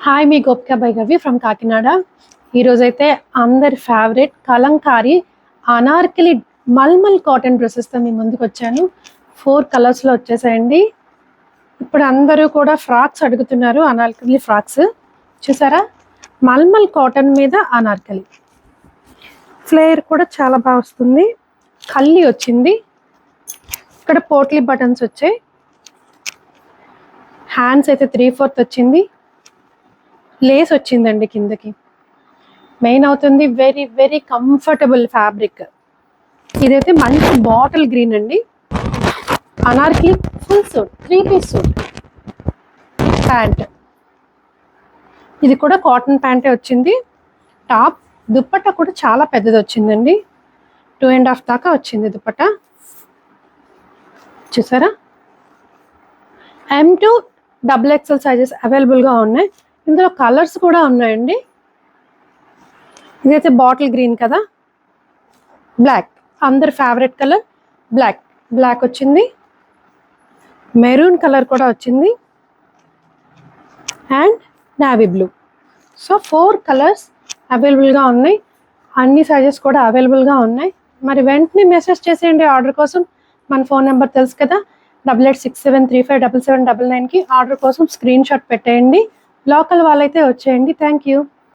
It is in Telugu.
Hi, me Gopika Bhairavi from Kakinada. ఈరోజైతే అందరి ఫేవరెట్ కలంకారీ అనార్కలి మల్మల్ కాటన్ డ్రెస్సెస్తో మీ ముందుకు వచ్చాను. 4 కలర్స్లో వచ్చేసాయండి. ఇప్పుడు అందరూ కూడా ఫ్రాక్స్ అడుగుతున్నారు, అనార్కలి ఫ్రాక్స్. చూసారా, మల్మల్ కాటన్ మీద అనార్కలి ఫ్లేర్ కూడా చాలా బాగా వస్తుంది. కల్లి వచ్చింది, ఇక్కడ పోట్లీ బటన్స్ వచ్చాయి. హ్యాండ్స్ అయితే 3/4 వచ్చింది. లేస్ వచ్చిందండి కిందకి. మెయిన్ అవుతుంది, వెరీ వెరీ కంఫర్టబుల్ ఫ్యాబ్రిక్. ఇదైతే మంచి బాటిల్ గ్రీన్ అండి. Anarkali full suit, 3 piece suit, pant. ఇది కూడా కాటన్ ప్యాంటే వచ్చింది. టాప్, దుప్పట్టా కూడా చాలా పెద్దది వచ్చిందండి. 2.5 దాకా వచ్చింది దుప్పట్టా. చూసారా, M to XXL సైజెస్ అవైలబుల్గా ఉన్నాయి. ఇందులో కలర్స్ కూడా ఉన్నాయండి. ఇదైతే బాటిల్ గ్రీన్ కదా, బ్లాక్, అందరి ఫేవరెట్ కలర్ బ్లాక్ వచ్చింది. మెరూన్ కలర్ కూడా వచ్చింది and navy blue. So 4 colours అవైలబుల్గా ఉన్నాయి. అన్ని సైజెస్ కూడా అవైలబుల్గా ఉన్నాయి. మరి వెంటనే మెసేజ్ చేసేయండి ఆర్డర్ కోసం. మన ఫోన్ నెంబర్ తెలుసు కదా, 8867357799కి ఆర్డర్ కోసం స్క్రీన్ షాట్ పెట్టేయండి. లోకల్ వాళ్ళైతే వచ్చేయండి. Thank you.